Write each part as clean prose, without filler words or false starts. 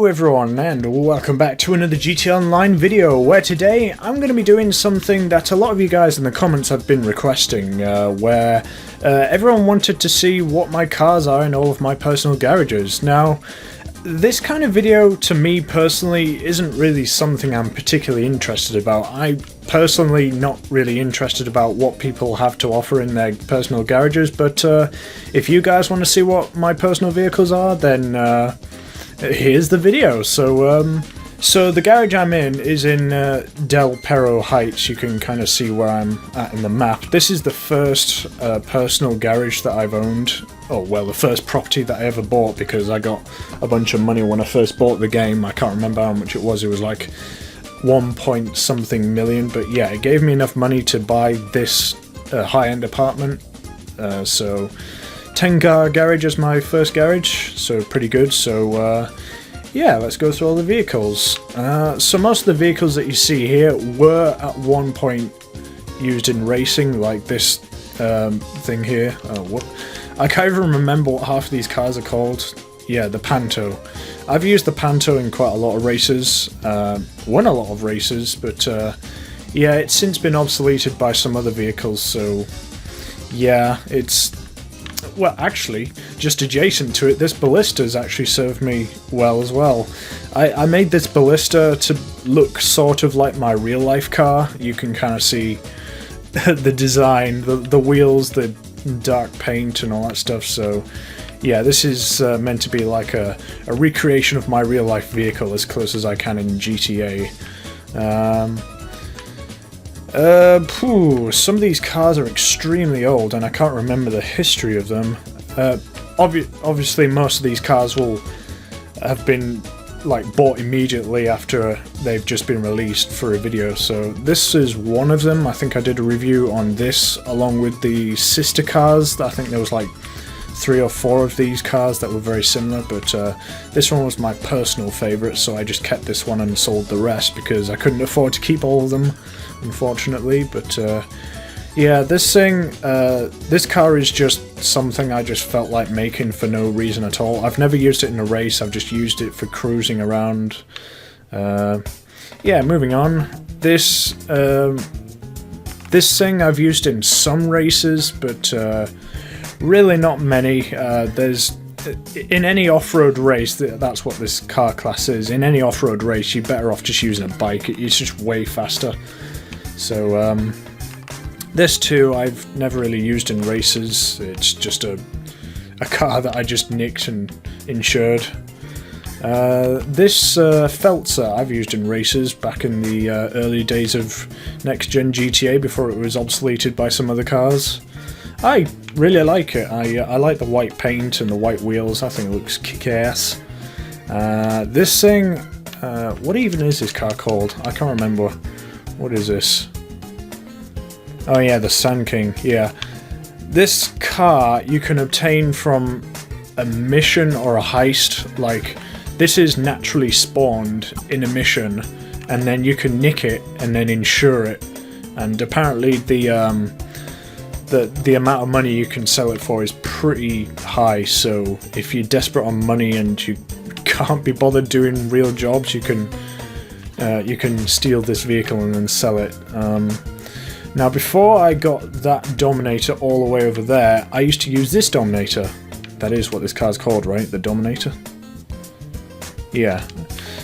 Hello everyone and welcome back to another GTA Online video, where today I'm going to be doing something that a lot of you guys in the comments have been requesting, where everyone wanted to see what my cars are in all of my personal garages. Now, this kind of video to me personally isn't really something I'm particularly interested about. I'm personally not really interested about what people have to offer in their personal garages, but if you guys want to see what my personal vehicles are, then here's the video. So the garage I'm in is in Del Perro Heights. You can kind of see where I'm at in the map. This is the first personal garage that I've owned. Oh, well, the first property that I ever bought, because I got a bunch of money when I first bought the game. I can't remember how much it was. It was like 1 point something million, but yeah, it gave me enough money to buy this high-end apartment. So 10-car garage is my first garage, so pretty good. So yeah, let's go through all the vehicles. So most of the vehicles that you see here were at one point used in racing, like this thing here. What? I can't even remember what half of these cars are called. Yeah, the Panto. I've used the Panto in quite a lot of races, won a lot of races, but yeah, it's since been obsoleted by some other vehicles, so yeah, it's... Well, actually, just adjacent to it, this Ballista's actually served me well as well. I made this Ballista to look sort of like my real-life car. You can kind of see the design, the wheels, the dark paint and all that stuff, so yeah, this is meant to be like a recreation of my real-life vehicle as close as I can in GTA. Some of these cars are extremely old and I can't remember the history of them. Obviously most of these cars will have been like bought immediately after they've just been released for a video, so this is one of them. I think I did a review on this along with the sister cars. I think there was like 3 or 4 of these cars that were very similar, but this one was my personal favourite, so I just kept this one and sold the rest because I couldn't afford to keep all of them, unfortunately. But yeah, this thing, this car is just something I just felt like making for no reason at all. I've never used it in a race, I've just used it for cruising around. Yeah, moving on. This thing I've used in some races, but really not many. There's in any off-road race, that's what this car class is. In any off-road race, you're better off just using a bike. It's just way faster. So this too, I've never really used in races. It's just a car that I just nicked and insured. This Feltzer I've used in races back in the early days of next-gen GTA before it was obsoleted by some other cars. I really like it. I like the white paint and the white wheels. I think it looks kick-ass. This thing, what even is this car called? I can't remember. What is this? Oh yeah, the Sand King, yeah. This car you can obtain from a mission or a heist. Like, this is naturally spawned in a mission, and then you can nick it and then insure it. And apparently the amount of money you can sell it for is pretty high, so if you're desperate on money and you can't be bothered doing real jobs, you can steal this vehicle and then sell it. Now, before I got that Dominator all the way over there, I used to use this Dominator. That is what this car's called, right? The Dominator? Yeah.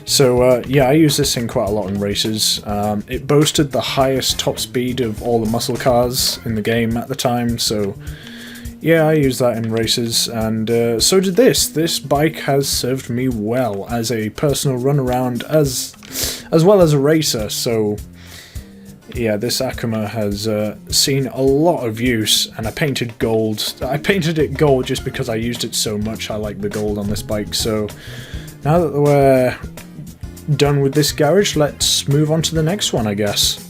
So, yeah, I use this thing quite a lot in races. It boasted the highest top speed of all the muscle cars in the game at the time, so yeah, I use that in races, and so did this. This bike has served me well as a personal runaround as well as a racer, so yeah, this Acuma has seen a lot of use, and I painted gold. I painted it gold just because I used it so much. I like the gold on this bike, so now that we're done with this garage, let's move on to the next one, I guess.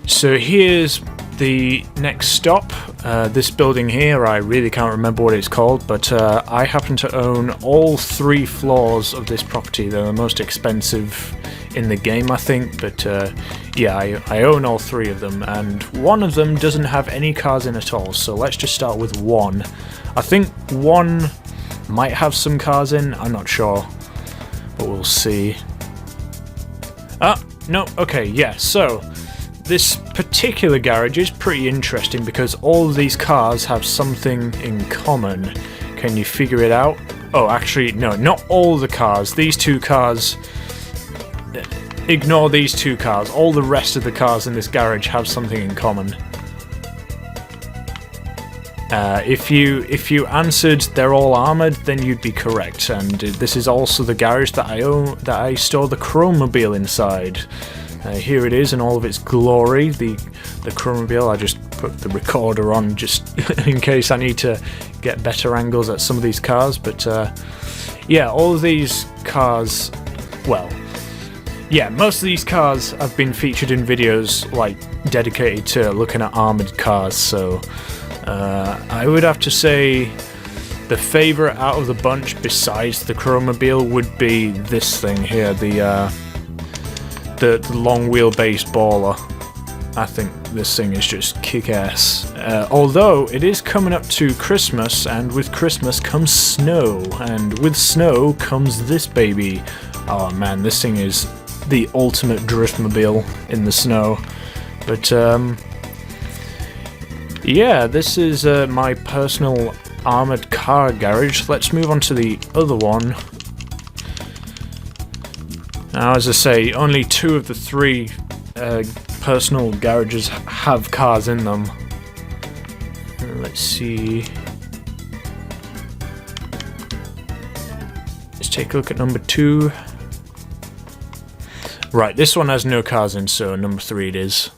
So here's the next stop. This building here, I really can't remember what it's called, but I happen to own all 3 floors of this property. They're the most expensive in the game, I think, but yeah, I own all 3 of them, and one of them doesn't have any cars in at all, so let's just start with one. I think one might have some cars in, I'm not sure, but we'll see. Ah, no, okay, yeah, so this particular garage is pretty interesting because all of these cars have something in common. Can you figure it out? Oh, actually, no, not all the cars. These 2 cars... Ignore these 2 cars. All the rest of the cars in this garage have something in common. If you answered they're all armoured, then you'd be correct. And this is also the garage that I own, that I store the Chromobile inside. Here it is in all of its glory, the Chromobile. I just put the recorder on just in case I need to get better angles at some of these cars, but yeah, all of these cars, well, yeah, most of these cars have been featured in videos like dedicated to looking at armoured cars, so I would have to say the favourite out of the bunch besides the Chromobile would be this thing here, the long wheelbase baller. I think this thing is just kick-ass. Although it is coming up to Christmas, and with Christmas comes snow, and with snow comes this baby. Oh man, this thing is the ultimate driftmobile in the snow. But yeah, this is my personal armoured car garage. Let's move on to the other one. Now, as I say, only 2 of the 3 personal garages have cars in them. Let's see. Let's take a look at number 2. Right, this one has no cars in, so number 3 it is.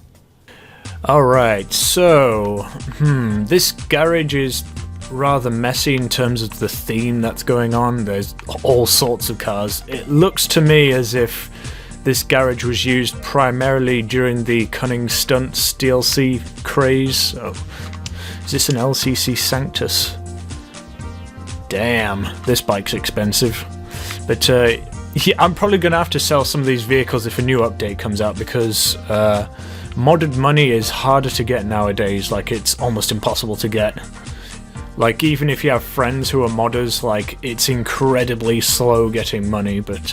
Alright, so, this garage is rather messy in terms of the theme that's going on. There's all sorts of cars. It looks to me as if this garage was used primarily during the Cunning Stunts DLC craze. Oh, is this an LCC Sanctus? Damn, this bike's expensive. But yeah, I'm probably going to have to sell some of these vehicles if a new update comes out, because modded money is harder to get nowadays. Like, it's almost impossible to get. Like, even if you have friends who are modders, like, it's incredibly slow getting money, but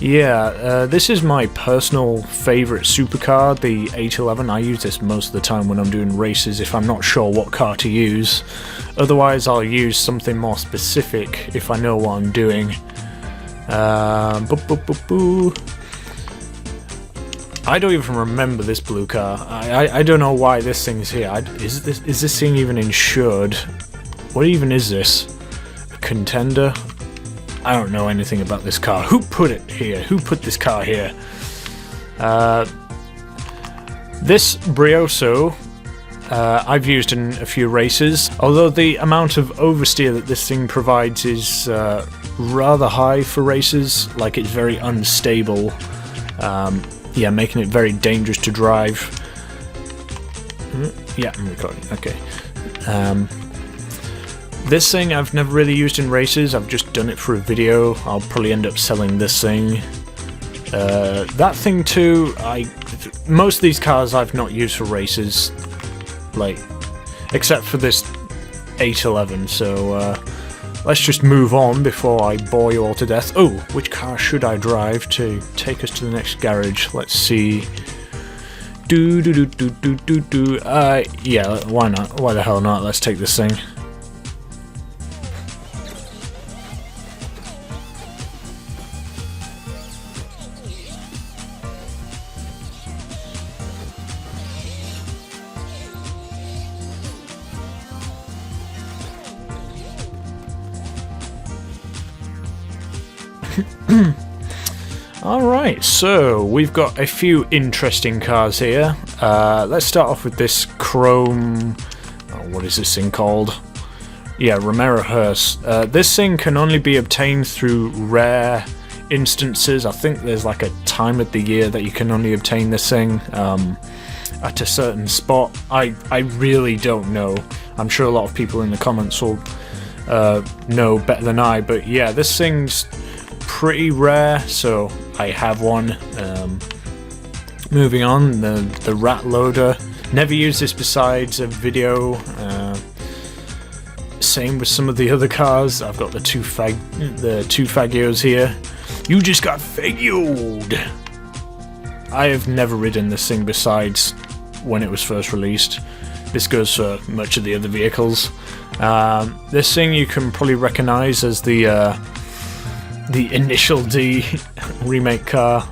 yeah, this is my personal favourite supercar, the 811. I use this most of the time when I'm doing races if I'm not sure what car to use. Otherwise, I'll use something more specific if I know what I'm doing. I don't even remember this blue car. I don't know why this thing's here. Is this thing even insured? What even is this? A contender? I don't know anything about this car. Who put it here? Who put this car here? This Brioso I've used in a few races, although the amount of oversteer that this thing provides is rather high for races. Like, it's very unstable. Yeah, making it very dangerous to drive. Yeah, I'm recording. Okay. This thing I've never really used in races. I've just done it for a video. I'll probably end up selling this thing. That thing too. Most of these cars I've not used for races, like, except for this 811. So let's just move on before I bore you all to death. Oh, which car should I drive to take us to the next garage? Let's see. Yeah, why not? Why the hell not? Let's take this thing. Alright, so we've got a few interesting cars here. Let's start off with this chrome... Oh, what is this thing called? Yeah, Romero Hearse. This thing can only be obtained through rare instances. I think there's like a time of the year that you can only obtain this thing at a certain spot. I really don't know. I'm sure a lot of people in the comments will know better than I, but yeah, this thing's pretty rare, so I have one. Moving on, the rat loader. Never used this besides a video. Same with some of the other cars. I've got the two Fagios here. You just got fagioed! I have never ridden this thing besides when it was first released. This goes for much of the other vehicles. This thing you can probably recognise as the Initial D remake car.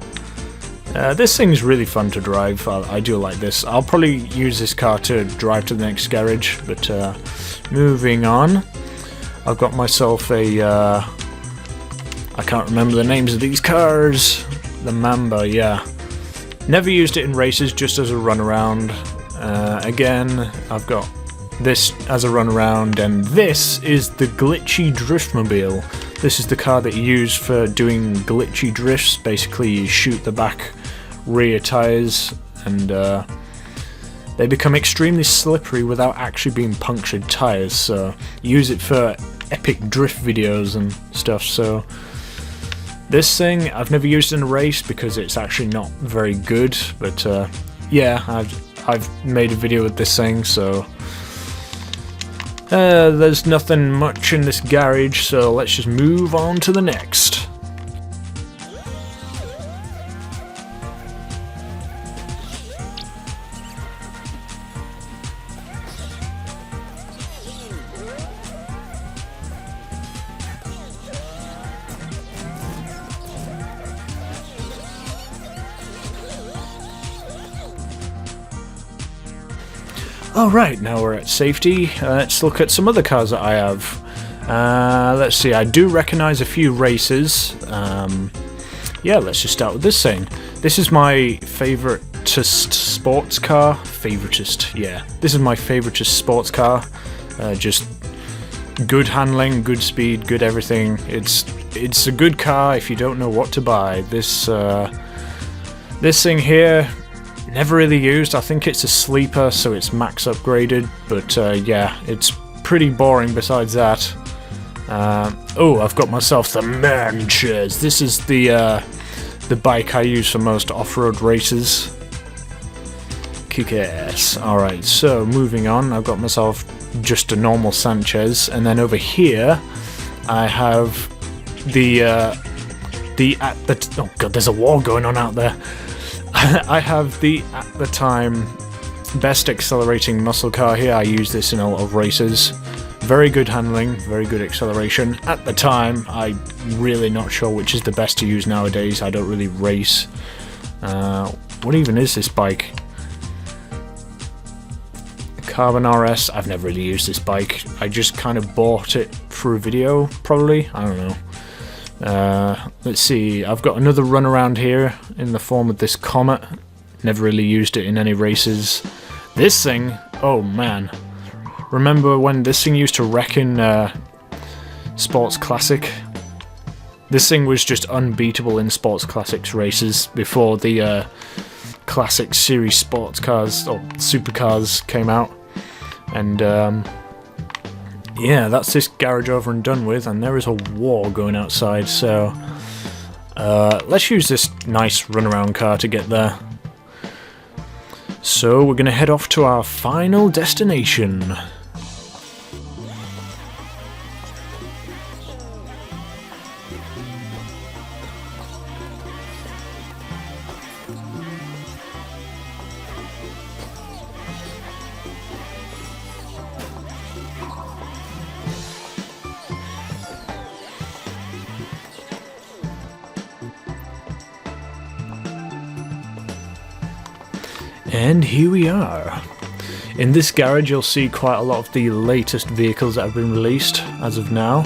This thing's really fun to drive. I do like this. I'll probably use this car to drive to the next garage, but moving on. I've got myself a... I can't remember the names of these cars. The Mamba, yeah. Never used it in races, just as a runaround. Again, I've got this as a runaround, and this is the Glitchy Driftmobile. This is the car that you use for doing glitchy drifts. Basically, you shoot the back rear tyres, and they become extremely slippery without actually being punctured tyres. So, use it for epic drift videos and stuff. So, this thing I've never used in a race because it's actually not very good. But yeah, I've made a video with this thing, so. There's nothing much in this garage, so let's just move on to the next. Alright, now we're at safety. Let's look at some other cars that I have. Let's see, I do recognise a few races. Yeah, let's just start with this thing. This is my favoritist sports car. Favoritist, yeah. This is my favoritist sports car. Just good handling, good speed, good everything. It's a good car if you don't know what to buy. This thing here, never really used. I think it's a sleeper, so it's max upgraded, but yeah, it's pretty boring besides that. Oh, I've got myself the Manchers. This is the bike I use for most off-road races. Kick ass. Alright, so moving on, I've got myself just a normal Sanchez, and then over here I have oh god, there's a war going on out there. I have the, at the time, best accelerating muscle car here. I use this in a lot of races. Very good handling, very good acceleration. At the time, I'm really not sure which is the best to use nowadays. I don't really race. What even is this bike? Carbon RS. I've never really used this bike. I just kind of bought it for a video, probably. I don't know. Let's see, I've got another runaround here in the form of this Comet. Never really used it in any races. This thing, oh man. Remember when this thing used to wreck in Sports Classic? This thing was just unbeatable in Sports Classics races before the Classic Series Sports Cars, or Supercars, came out. And yeah, that's this garage over and done with, and there is a war going outside, so let's use this nice runaround car to get there. So we're going to head off to our final destination. And here we are. In this garage you'll see quite a lot of the latest vehicles that have been released as of now.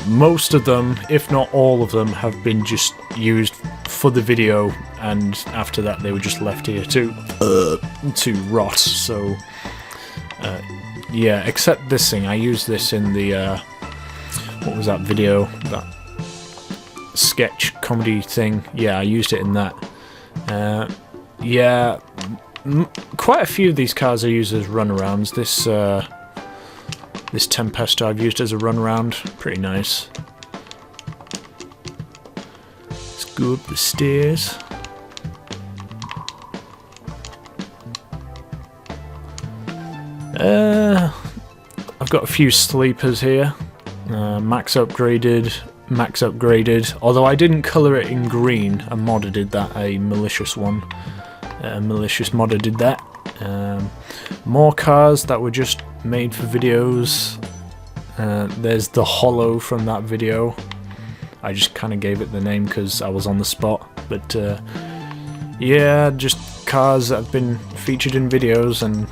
Most of them, if not all of them, have been just used for the video, and after that they were just left here to rot. So yeah, except this thing. I used this in the what was that video? That sketch comedy thing. Yeah, I used it in that. Yeah, quite a few of these cars are used as runarounds. This Tempesta I've used as a runaround, pretty nice. Let's go up the stairs. I've got a few sleepers here. Max upgraded. Although I didn't colour it in green. A modder did that. A malicious one. A malicious modder did that. More cars that were just made for videos. There's the Hollow from that video. I just kind of gave it the name because I was on the spot. But yeah, just cars that have been featured in videos and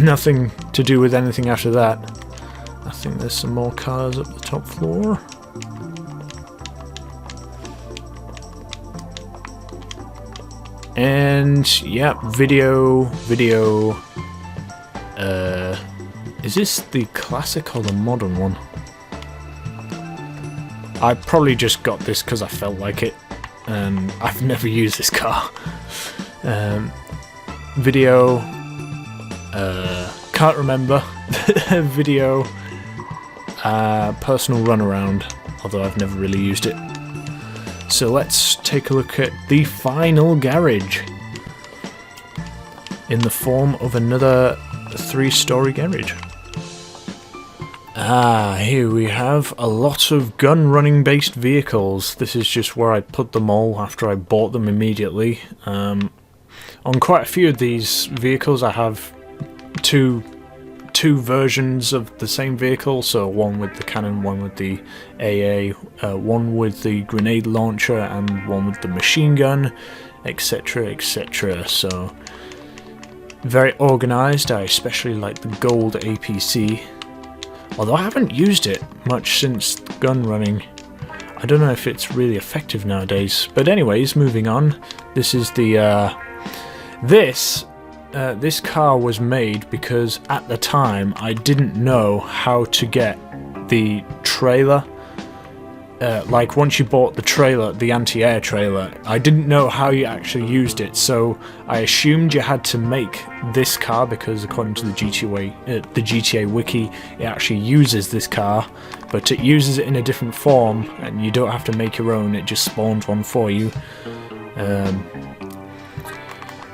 nothing to do with anything after that. I think there's some more cars up the top floor. And yeah, video. Is this the classic or the modern one? I probably just got this because I felt like it, and I've never used this car. Video. Can't remember. Video. Personal runaround, although I've never really used it. So let's take a look at the final garage in the form of another 3-story garage. Here we have a lot of gun running based vehicles. This is just where I put them all after I bought them immediately. On quite a few of these vehicles I have two versions of the same vehicle, so one with the cannon, one with the AA, one with the grenade launcher, and one with the machine gun, etc, etc. So very organised. I especially like the gold APC, although I haven't used it much since Gunrunning. I don't know if it's really effective nowadays. But anyways, moving on. This is the this car was made because at the time I didn't know how to get the trailer. Like once you bought the trailer, the anti-air trailer, I didn't know how you actually used it, so I assumed you had to make this car because according to the GTA wiki, it actually uses this car, but it uses it in a different form, and you don't have to make your own, it just spawns one for you.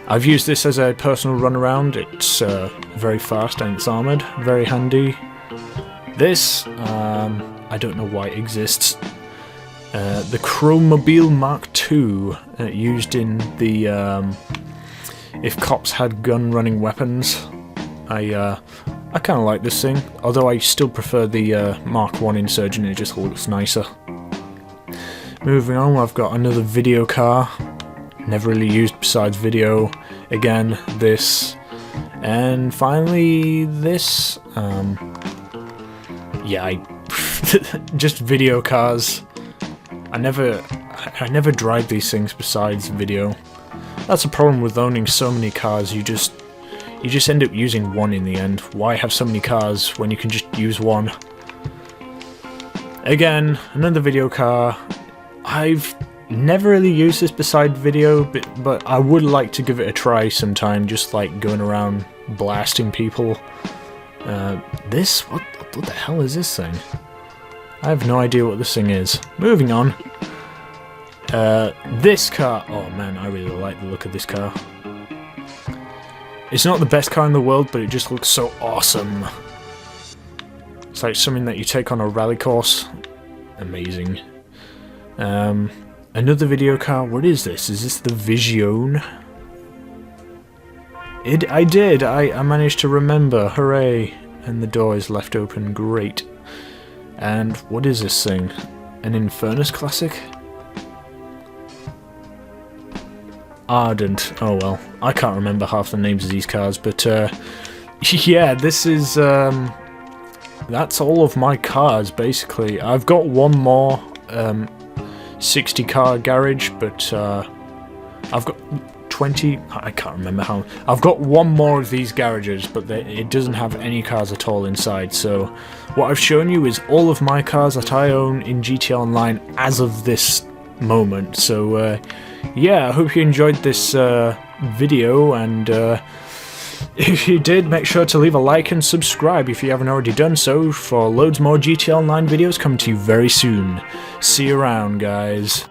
I've used this as a personal runaround. It's very fast and it's armoured, very handy. This, I don't know why it exists. The Chromobile Mark II, used in the if cops had gun-running weapons. I kind of like this thing, although I still prefer the Mark I Insurgent. It just looks nicer. Moving on, I've got another video car. Never really used besides video. Again, this, and finally this. Yeah, just video cars. I never drive these things besides video. That's a problem with owning so many cars. You just end up using one in the end. Why have so many cars when you can just use one? Again, another video car. I've never really used this beside video, but I would like to give it a try sometime, just like going around blasting people. What the hell is this thing? I have no idea what this thing is. Moving on. This car, oh man, I really like the look of this car. It's not the best car in the world, but it just looks so awesome. It's like something that you take on a rally course. Amazing. Another video car. What is this? Is this the Vision? I managed to remember. Hooray! And the door is left open. Great. And what is this thing? An Infernus Classic? Ardent. Oh well. I can't remember half the names of these cars, but yeah, this is that's all of my cars basically. I've got one more 60 car garage, but I've got 20, I can't remember how. I've got one more of these garages, but it doesn't have any cars at all inside. So what I've shown you is all of my cars that I own in GTA Online as of this moment. So yeah, I hope you enjoyed this video, and if you did, make sure to leave a like and subscribe if you haven't already done so, for loads more GTA Online videos coming to you very soon. See you around, guys.